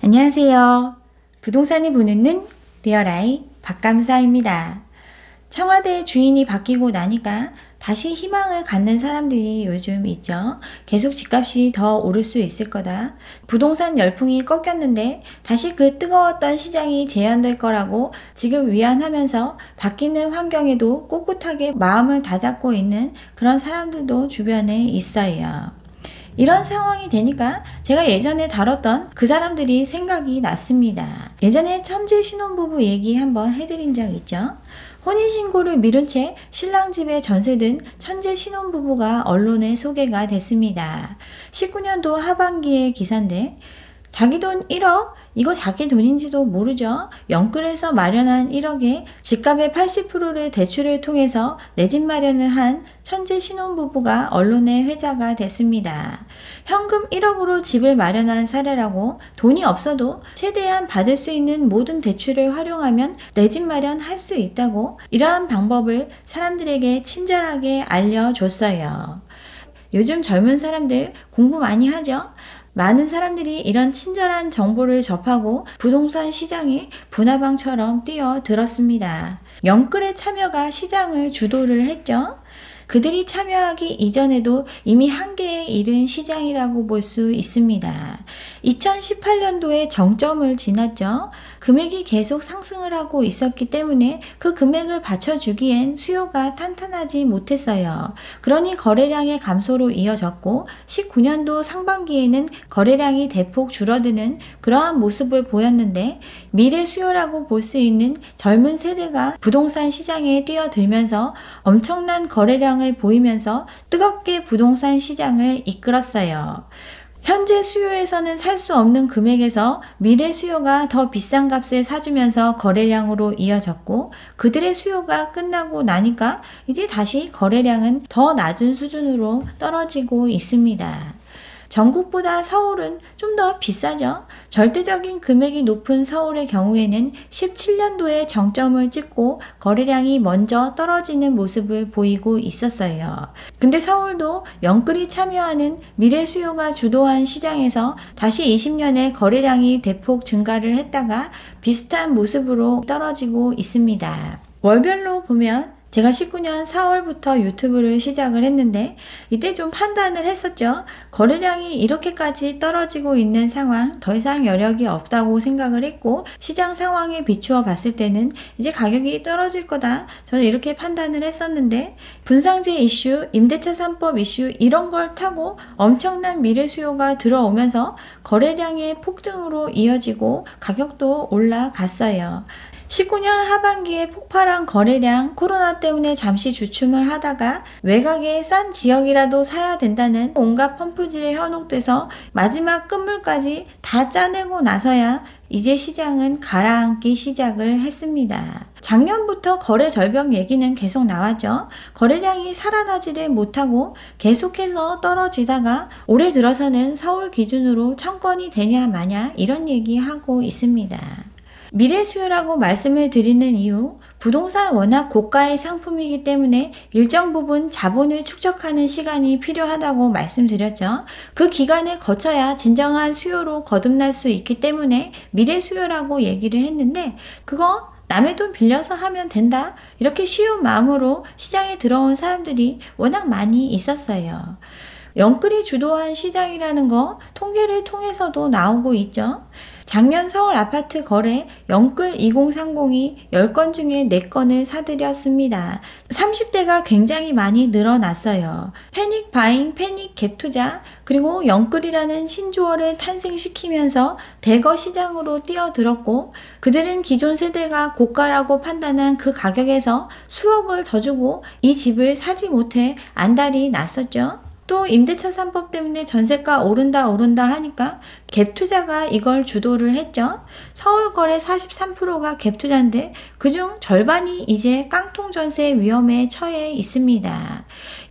안녕하세요. 부동산이 보는 눈 리얼아이 박감사입니다. 청와대 주인이 바뀌고 나니까 다시 희망을 갖는 사람들이 요즘 있죠. 계속 집값이 더 오를 수 있을 거다. 부동산 열풍이 꺾였는데 다시 그 뜨거웠던 시장이 재현될 거라고 지금 위안하면서 바뀌는 환경에도 꿋꿋하게 마음을 다잡고 있는 그런 사람들도 주변에 있어요. 이런 상황이 되니까 제가 예전에 다뤘던 그 사람들이 생각이 났습니다. 예전에 천재 신혼부부 얘기 한번 해드린 적 있죠. 혼인신고를 미룬 채 신랑 집에 전세든 천재 신혼부부가 언론에 소개가 됐습니다. 19년도 하반기의 기사인데 자기 돈 1억? 이거 자기 돈인지도 모르죠. 영끌에서 마련한 1억에 집값의 80%를 대출을 통해서 내 집 마련을 한 천재 신혼부부가 언론의 회자가 됐습니다. 현금 1억으로 집을 마련한 사례라고 돈이 없어도 최대한 받을 수 있는 모든 대출을 활용하면 내 집 마련할 수 있다고 이러한 방법을 사람들에게 친절하게 알려줬어요. 요즘 젊은 사람들 공부 많이 하죠? 많은 사람들이 이런 친절한 정보를 접하고 부동산 시장에 분화방처럼 뛰어들었습니다. 영끌의 참여가 시장을 주도를 했죠. 그들이 참여하기 이전에도 이미 한계에 이른 시장이라고 볼 수 있습니다. 2018년도에 정점을 지났죠. 금액이 계속 상승을 하고 있었기 때문에 그 금액을 받쳐주기엔 수요가 탄탄하지 못했어요. 그러니 거래량의 감소로 이어졌고 19년도 상반기에는 거래량이 대폭 줄어드는 그러한 모습을 보였는데 미래 수요라고 볼 수 있는 젊은 세대가 부동산 시장에 뛰어들면서 엄청난 거래량을 보이면서 뜨겁게 부동산 시장을 이끌었어요. 현재 수요에서는 살 수 없는 금액에서 미래 수요가 더 비싼 값에 사주면서 거래량으로 이어졌고 그들의 수요가 끝나고 나니까 이제 다시 거래량은 더 낮은 수준으로 떨어지고 있습니다. 전국보다 서울은 좀 더 비싸죠. 절대적인 금액이 높은 서울의 경우에는 17년도에 정점을 찍고 거래량이 먼저 떨어지는 모습을 보이고 있었어요. 근데 서울도 영끌이 참여하는 미래 수요가 주도한 시장에서 다시 20년에 거래량이 대폭 증가를 했다가 비슷한 모습으로 떨어지고 있습니다. 월별로 보면 제가 19년 4월부터 유튜브를 시작을 했는데 이때 좀 판단을 했었죠. 거래량이 이렇게까지 떨어지고 있는 상황, 더 이상 여력이 없다고 생각을 했고 시장 상황에 비추어 봤을 때는 이제 가격이 떨어질 거다. 저는 이렇게 판단을 했었는데 분상제 이슈, 임대차 3법 이슈 이런 걸 타고 엄청난 미래 수요가 들어오면서 거래량의 폭등으로 이어지고 가격도 올라갔어요. 19년 하반기에 폭발한 거래량, 코로나 때문에 잠시 주춤을 하다가 외곽의 싼 지역이라도 사야 된다는 온갖 펌프질에 현혹돼서 마지막 끝물까지 다 짜내고 나서야 이제 시장은 가라앉기 시작을 했습니다. 작년부터 거래 절벽 얘기는 계속 나왔죠. 거래량이 살아나지를 못하고 계속해서 떨어지다가 올해 들어서는 서울 기준으로 1000건이 되냐 마냐 이런 얘기하고 있습니다. 미래 수요라고 말씀을 드리는 이유, 부동산 워낙 고가의 상품이기 때문에 일정 부분 자본을 축적하는 시간이 필요하다고 말씀드렸죠. 그 기간을 거쳐야 진정한 수요로 거듭날 수 있기 때문에 미래 수요라고 얘기를 했는데 그거 남의 돈 빌려서 하면 된다. 이렇게 쉬운 마음으로 시장에 들어온 사람들이 워낙 많이 있었어요. 영끌이 주도한 시장이라는 거 통계를 통해서도 나오고 있죠. 작년 서울 아파트 거래 영끌 2030이 10건 중에 4건을 사들였습니다. 30대가 굉장히 많이 늘어났어요. 패닉 바잉, 패닉 갭 투자, 그리고 영끌이라는 신조어를 탄생시키면서 대거 시장으로 뛰어들었고 그들은 기존 세대가 고가라고 판단한 그 가격에서 수억을 더 주고 이 집을 사지 못해 안달이 났었죠. 또 임대차 3법 때문에 전세가 오른다 하니까 갭 투자가 이걸 주도를 했죠. 서울 거래 43%가 갭 투자인데 그중 절반이 이제 깡통 전세 위험에 처해 있습니다.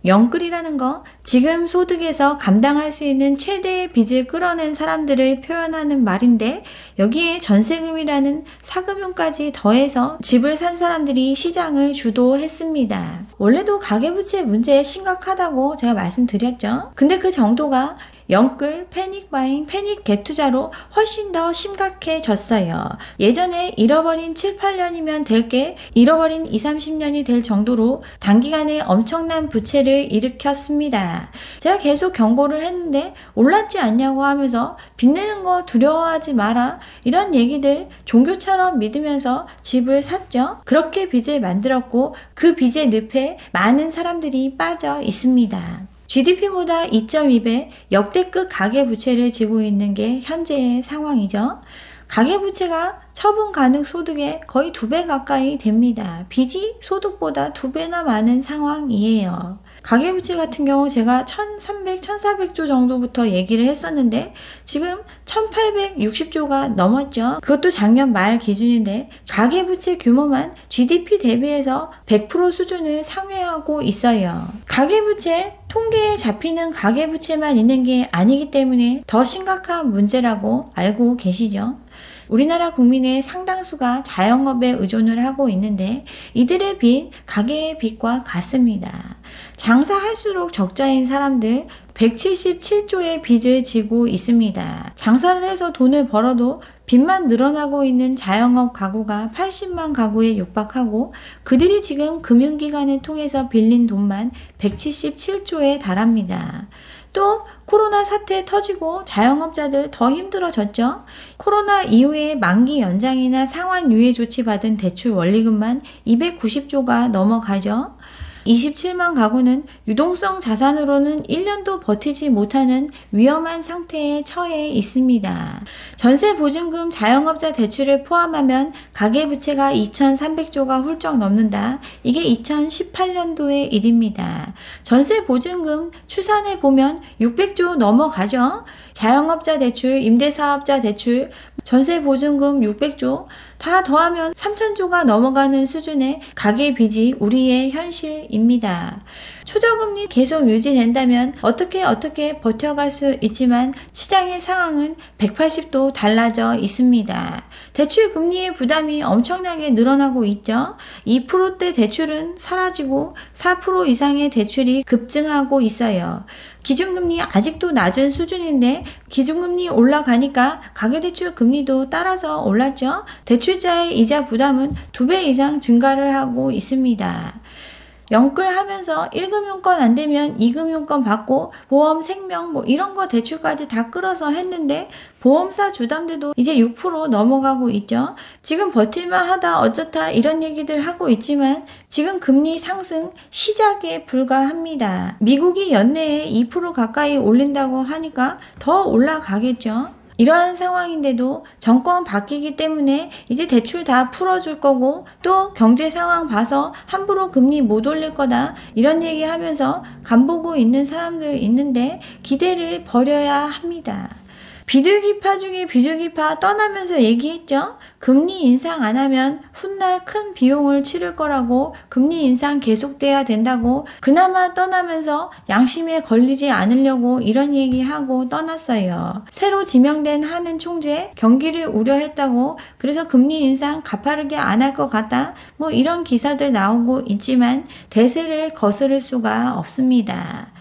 영끌이라는 거, 지금 소득에서 감당할 수 있는 최대의 빚을 끌어낸 사람들을 표현하는 말인데, 여기에 전세금이라는 사금융까지 더해서 집을 산 사람들이 시장을 주도했습니다. 원래도 가계부채 문제 심각하다고 제가 말씀드렸죠. 근데 그 정도가 영끌, 패닉바잉, 패닉 갭 투자로 훨씬 더 심각해졌어요. 예전에 잃어버린 7, 8년이면 될 게 잃어버린 2, 30년이 될 정도로 단기간에 엄청난 부채를 일으켰습니다. 제가 계속 경고를 했는데 올랐지 않냐고 하면서 빚 내는 거 두려워하지 마라, 이런 얘기들 종교처럼 믿으면서 집을 샀죠. 그렇게 빚을 만들었고 그 빚의 늪에 많은 사람들이 빠져 있습니다. GDP보다 2.2배 역대급 가계부채를 지고 있는 게 현재의 상황이죠. 가계부채가 처분 가능 소득의 거의 2배 가까이 됩니다. 빚이 소득보다 2배나 많은 상황이에요. 가계부채 같은 경우 제가 1300, 1400조 정도부터 얘기를 했었는데 지금 1860조가 넘었죠. 그것도 작년 말 기준인데 가계부채 규모만 GDP 대비해서 100% 수준을 상회하고 있어요. 가계부채, 통계에 잡히는 가계부채만 있는 게 아니기 때문에 더 심각한 문제라고 알고 계시죠? 우리나라 국민의 상당수가 자영업에 의존을 하고 있는데 이들의 빚, 가계의 빚과 같습니다. 장사할수록 적자인 사람들 177조의 빚을 지고 있습니다. 장사를 해서 돈을 벌어도 빚만 늘어나고 있는 자영업 가구가 80만 가구에 육박하고 그들이 지금 금융기관을 통해서 빌린 돈만 177조에 달합니다. 또 코로나 사태 터지고 자영업자들 더 힘들어졌죠. 코로나 이후에 만기 연장이나 상환 유예 조치 받은 대출 원리금만 290조가 넘어가죠. 27만 가구는 유동성 자산으로는 1년도 버티지 못하는 위험한 상태에 처해 있습니다. 전세보증금 자영업자 대출을 포함하면 가계부채가 2,300조가 훌쩍 넘는다. 이게 2018년도의 일입니다. 전세보증금 추산해 보면 600조 넘어가죠. 자영업자 대출, 임대사업자 대출, 전세보증금 600조 다 더하면 3,000조가 넘어가는 수준의 가계빚이 우리의 현실입니다. 초저금리 계속 유지된다면 어떻게 버텨갈 수 있지만 시장의 상황은 180도 달라져 있습니다. 대출 금리의 부담이 엄청나게 늘어나고 있죠. 2%대 대출은 사라지고 4% 이상의 대출이 급증하고 있어요. 기준금리 아직도 낮은 수준인데 기준금리 올라가니까 가계대출 금리도 따라서 올랐죠. 대출자의 이자 부담은 2배 이상 증가를 하고 있습니다. 영끌하면서 1금융권 안 되면 2금융권 받고 보험, 생명 뭐 이런 거 대출까지 다 끌어서 했는데 보험사 주담대도 이제 6% 넘어가고 있죠. 지금 버틸만 하다 어쩌다 이런 얘기들 하고 있지만 지금 금리 상승 시작에 불과합니다. 미국이 연내에 2% 가까이 올린다고 하니까 더 올라가겠죠. 이러한 상황인데도 정권 바뀌기 때문에 이제 대출 다 풀어줄 거고 또 경제 상황 봐서 함부로 금리 못 올릴 거다 이런 얘기 하면서 간보고 있는 사람들 있는데 기대를 버려야 합니다. 비둘기파 중에 비둘기파 떠나면서 얘기했죠. 금리 인상 안 하면 훗날 큰 비용을 치를 거라고, 금리 인상 계속돼야 된다고, 그나마 떠나면서 양심에 걸리지 않으려고 이런 얘기하고 떠났어요. 새로 지명된 하는 총재 경기를 우려했다고, 그래서 금리 인상 가파르게 안 할 것 같다 뭐 이런 기사들 나오고 있지만 대세를 거스를 수가 없습니다.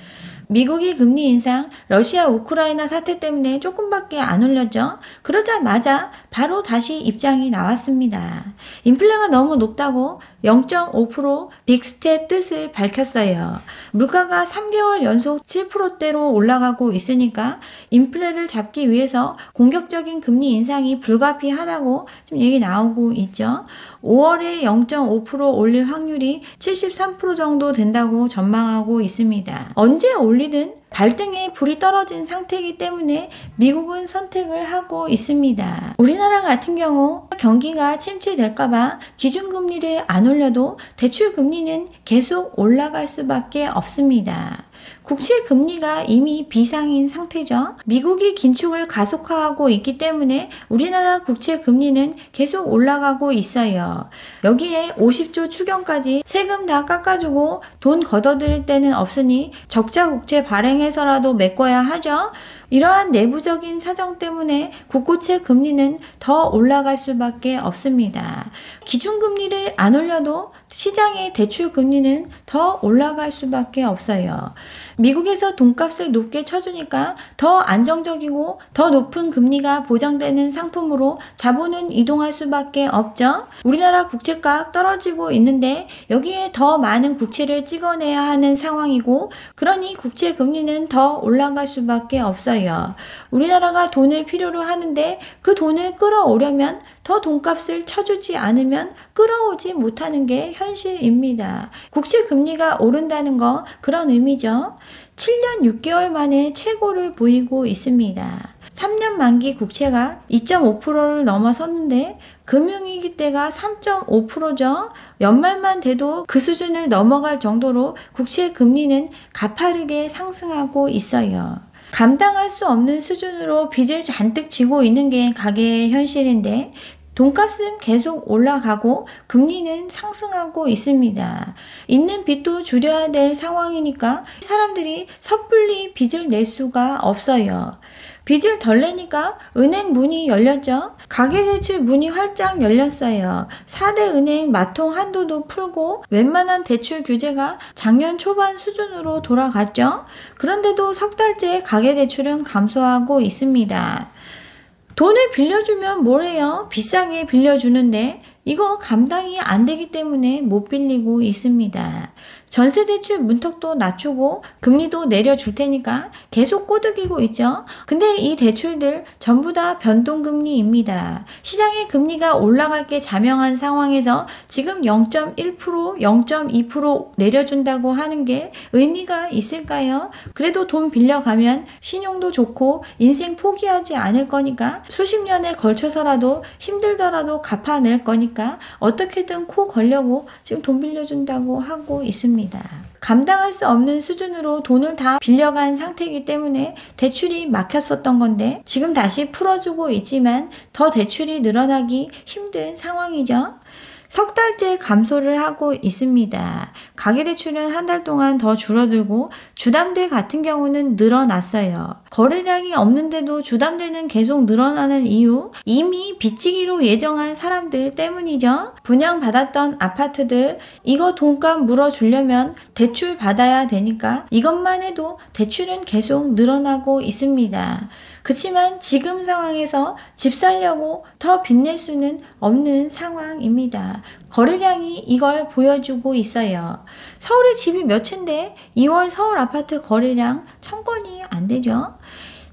미국이 금리 인상, 러시아 우크라이나 사태 때문에 조금밖에 안 올렸죠. 그러자마자 바로 다시 입장이 나왔습니다. 인플레가 너무 높다고 0.5% 빅스텝 뜻을 밝혔어요. 물가가 3개월 연속 7%대로 올라가고 있으니까 인플레를 잡기 위해서 공격적인 금리 인상이 불가피하다고 지금 얘기 나오고 있죠. 5월에 0.5% 올릴 확률이 73% 정도 된다고 전망하고 있습니다. 언제 올리든 발등에 불이 떨어진 상태이기 때문에 미국은 선택을 하고 있습니다. 우리나라 같은 경우 경기가 침체될까봐 기준금리를 안 올려도 대출금리는 계속 올라갈 수밖에 없습니다. 국채 금리가 이미 비상인 상태죠. 미국이 긴축을 가속화하고 있기 때문에 우리나라 국채 금리는 계속 올라가고 있어요. 여기에 50조 추경까지 세금 다 깎아주고 돈 걷어들일 데는 없으니 적자 국채 발행해서라도 메꿔야 하죠. 이러한 내부적인 사정 때문에 국고채 금리는 더 올라갈 수밖에 없습니다. 기준금리를 안 올려도 시장의 대출 금리는 더 올라갈 수밖에 없어요. 미국에서 돈값을 높게 쳐주니까 더 안정적이고 더 높은 금리가 보장되는 상품으로 자본은 이동할 수밖에 없죠. 우리나라 국채값 떨어지고 있는데 여기에 더 많은 국채를 찍어내야 하는 상황이고, 그러니 국채 금리는 더 올라갈 수밖에 없어요. 우리나라가 돈을 필요로 하는데 그 돈을 끌어오려면 더 돈값을 쳐주지 않으면 끌어오지 못하는 게 현실입니다. 국채 금리가 오른다는 거 그런 의미죠. 7년 6개월 만에 최고를 보이고 있습니다. 3년 만기 국채가 2.5%를 넘어섰는데 금융위기 때가 3.5%죠. 연말만 돼도 그 수준을 넘어갈 정도로 국채 금리는 가파르게 상승하고 있어요. 감당할 수 없는 수준으로 빚을 잔뜩 지고 있는 게 가계의 현실인데 돈값은 계속 올라가고 금리는 상승하고 있습니다. 있는 빚도 줄여야 될 상황이니까 사람들이 섣불리 빚을 낼 수가 없어요. 빚을 덜 내니까 은행 문이 열렸죠. 가계대출 문이 활짝 열렸어요. 4대 은행 마통 한도도 풀고 웬만한 대출 규제가 작년 초반 수준으로 돌아갔죠. 그런데도 석 달째 가계대출은 감소하고 있습니다. 돈을 빌려주면 뭐래요? 비싸게 빌려주는데 이거 감당이 안 되기 때문에 못 빌리고 있습니다. 전세대출 문턱도 낮추고 금리도 내려줄 테니까 계속 꼬드기고 있죠. 근데 이 대출들 전부 다 변동금리입니다. 시장의 금리가 올라갈 게 자명한 상황에서 지금 0.1%, 0.2% 내려준다고 하는 게 의미가 있을까요? 그래도 돈 빌려가면 신용도 좋고 인생 포기하지 않을 거니까 수십 년에 걸쳐서라도 힘들더라도 갚아낼 거니까 어떻게든 코 걸려고 지금 돈 빌려준다고 하고 있습니다. 감당할 수 없는 수준으로 돈을 다 빌려간 상태이기 때문에 대출이 막혔었던 건데 지금 다시 풀어주고 있지만 더 대출이 늘어나기 힘든 상황이죠. 석 달째 감소를 하고 있습니다. 가계대출은 한 달 동안 더 줄어들고 주담대 같은 경우는 늘어났어요. 거래량이 없는데도 주담대는 계속 늘어나는 이유, 이미 빚지기로 예정한 사람들 때문이죠. 분양받았던 아파트들 이거 돈값 물어주려면 대출 받아야 되니까 이것만 해도 대출은 계속 늘어나고 있습니다. 그렇지만 지금 상황에서 집 살려고 더 빚낼 수는 없는 상황입니다. 거래량이 이걸 보여주고 있어요. 서울에 집이 몇 채인데 2월 서울 아파트 거래량 1000건이 안 되죠.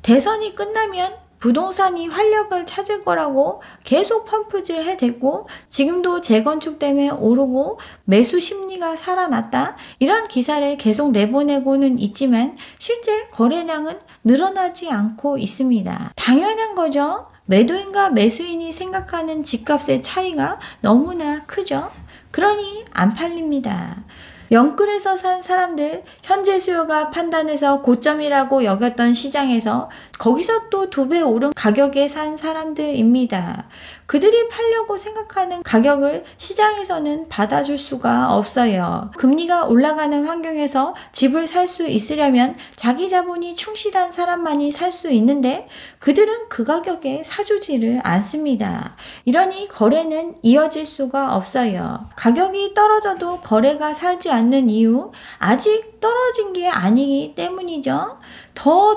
대선이 끝나면 부동산이 활력을 찾을 거라고 계속 펌프질 해댔고 지금도 재건축 때문에 오르고 매수 심리가 살아났다, 이런 기사를 계속 내보내고는 있지만 실제 거래량은 늘어나지 않고 있습니다. 당연한 거죠. 매도인과 매수인이 생각하는 집값의 차이가 너무나 크죠. 그러니 안 팔립니다. 영끌에서 산 사람들, 현재 수요가 판단해서 고점이라고 여겼던 시장에서 거기서 또 2배 오른 가격에 산 사람들입니다. 그들이 팔려고 생각하는 가격을 시장에서는 받아줄 수가 없어요. 금리가 올라가는 환경에서 집을 살 수 있으려면 자기 자본이 충실한 사람만이 살 수 있는데 그들은 그 가격에 사주지를 않습니다. 이러니 거래는 이어질 수가 없어요. 가격이 떨어져도 거래가 살지 않는 이유, 아직 떨어진 게 아니기 때문이죠. 더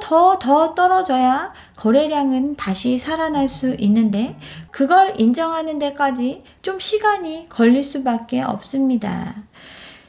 떨어져야 거래량은 다시 살아날 수 있는데 그걸 인정하는 데까지 좀 시간이 걸릴 수밖에 없습니다.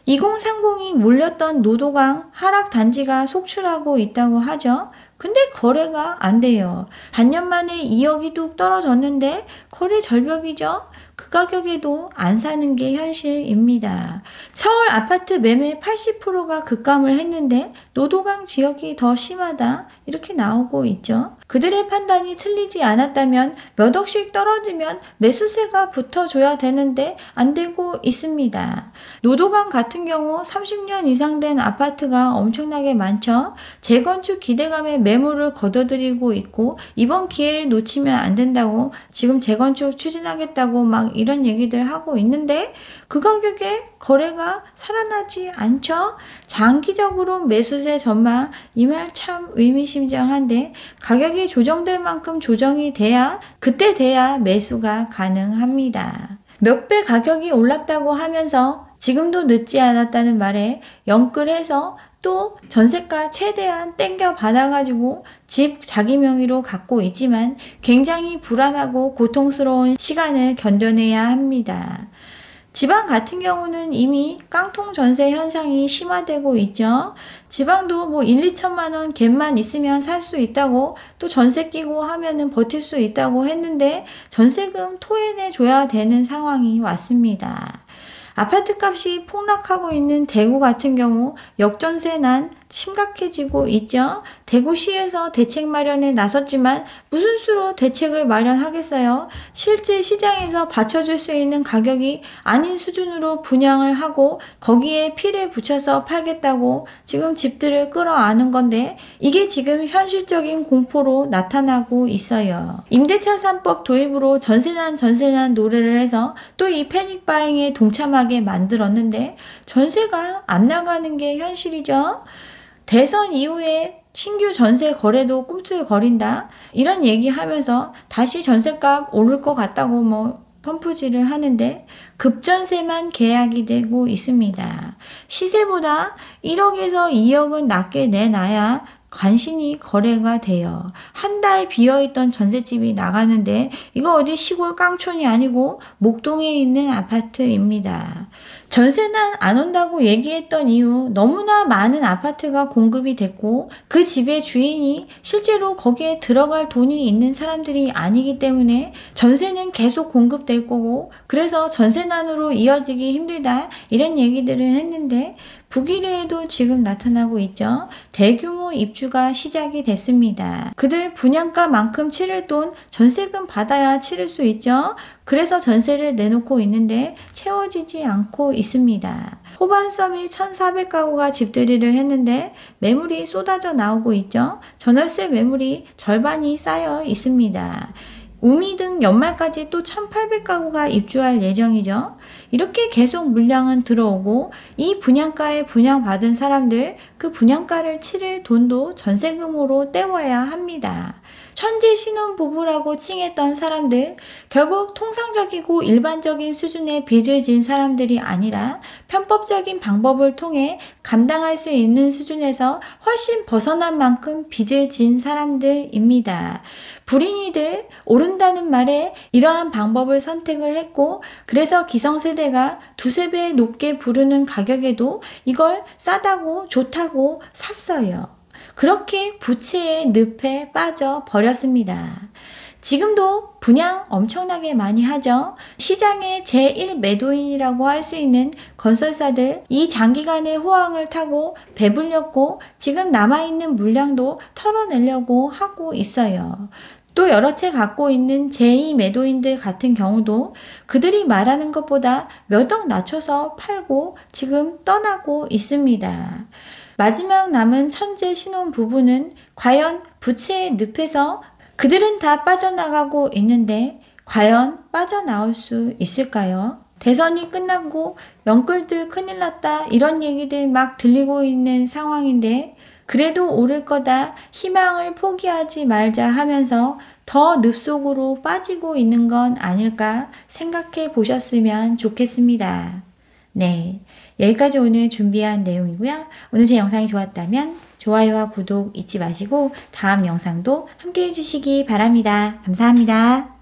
2030이 몰렸던 노도강 하락단지가 속출하고 있다고 하죠. 근데 거래가 안 돼요. 반년 만에 2억이 뚝 떨어졌는데 거래 절벽이죠. 그 가격에도 안 사는 게 현실입니다. 서울 아파트 매매 80%가 급감을 했는데 노도강 지역이 더 심하다, 이렇게 나오고 있죠. 그들의 판단이 틀리지 않았다면 몇 억씩 떨어지면 매수세가 붙어줘야 되는데 안 되고 있습니다. 노도강 같은 경우 30년 이상 된 아파트가 엄청나게 많죠. 재건축 기대감에 매물을 걷어들이고 있고 이번 기회를 놓치면 안 된다고 지금 재건축 추진하겠다고 막 이런 얘기들 하고 있는데 그 가격에 거래가 살아나지 않죠. 장기적으로 매수세 전망 이 말 참 의미심장한데 가격이 조정될 만큼 조정이 돼야 그때 돼야 매수가 가능합니다. 몇 배 가격이 올랐다고 하면서 지금도 늦지 않았다는 말에 영끌해서 또 전세가 최대한 땡겨 받아가지고 집 자기 명의로 갖고 있지만 굉장히 불안하고 고통스러운 시간을 견뎌내야 합니다. 지방 같은 경우는 이미 깡통 전세 현상이 심화되고 있죠. 지방도 뭐 1, 2천만 원 갭만 있으면 살 수 있다고 또 전세 끼고 하면은 버틸 수 있다고 했는데 전세금 토해내 줘야 되는 상황이 왔습니다. 아파트 값이 폭락하고 있는 대구 같은 경우 역전세 난 심각해지고 있죠. 대구시에서 대책 마련에 나섰지만 무슨 수로 대책을 마련하겠어요. 실제 시장에서 받쳐줄 수 있는 가격이 아닌 수준으로 분양을 하고 거기에 피를 붙여서 팔겠다고 지금 집들을 끌어안은 건데 이게 지금 현실적인 공포로 나타나고 있어요. 임대차 3법 도입으로 전세난 노래를 해서 또 이 패닉 바잉에 동참하게 만들었는데 전세가 안 나가는 게 현실이죠. 대선 이후에 신규 전세 거래도 꿈틀거린다 이런 얘기하면서 다시 전세값 오를 것 같다고 뭐 펌프질을 하는데 급전세만 계약이 되고 있습니다. 시세보다 1억에서 2억은 낮게 내놔야 간신히 거래가 돼요. 한 달 비어있던 전셋집이 나가는데 이거 어디 시골 깡촌이 아니고 목동에 있는 아파트입니다. 전세난 안 온다고 얘기했던 이유 너무나 많은 아파트가 공급이 됐고 그 집의 주인이 실제로 거기에 들어갈 돈이 있는 사람들이 아니기 때문에 전세는 계속 공급될 거고 그래서 전세난으로 이어지기 힘들다 이런 얘기들을 했는데 북일에도 지금 나타나고 있죠. 대규모 입주가 시작이 됐습니다. 그들 분양가만큼 치를 돈 전세금 받아야 치를 수 있죠. 그래서 전세를 내놓고 있는데 채워지지 않고 있습니다. 호반섬이 1,400가구가 집들이를 했는데 매물이 쏟아져 나오고 있죠. 전월세 매물이 절반이 쌓여 있습니다. 우미 등 연말까지 또 1,800가구가 입주할 예정이죠. 이렇게 계속 물량은 들어오고 이 분양가에 분양받은 사람들 그 분양가를 치를 돈도 전세금으로 떼워야 합니다. 천재 신혼부부라고 칭했던 사람들 결국 통상적이고 일반적인 수준의 빚을 진 사람들이 아니라 편법적인 방법을 통해 감당할 수 있는 수준에서 훨씬 벗어난 만큼 빚을 진 사람들입니다. 불인이들 오른다는 말에 이러한 방법을 선택을 했고 그래서 기성세대가 두세 배 높게 부르는 가격에도 이걸 싸다고 좋다고 샀어요. 그렇게 부채의 늪에 빠져 버렸습니다. 지금도 분양 엄청나게 많이 하죠. 시장의 제1 매도인이라고 할 수 있는 건설사들 이 장기간의 호황을 타고 배불렸고 지금 남아있는 물량도 털어내려고 하고 있어요. 또 여러 채 갖고 있는 제2 매도인들 같은 경우도 그들이 말하는 것보다 몇 억 낮춰서 팔고 지금 떠나고 있습니다. 마지막 남은 천재 신혼 부부는 과연 부채의 늪에서 그들은 다 빠져나가고 있는데 과연 빠져나올 수 있을까요? 대선이 끝나고 영끌들 큰일 났다 이런 얘기들 막 들리고 있는 상황인데 그래도 오를 거다 희망을 포기하지 말자 하면서 더 늪속으로 빠지고 있는 건 아닐까 생각해 보셨으면 좋겠습니다. 네, 여기까지 오늘 준비한 내용이고요. 오늘 제 영상이 좋았다면 좋아요와 구독 잊지 마시고 다음 영상도 함께 해주시기 바랍니다. 감사합니다.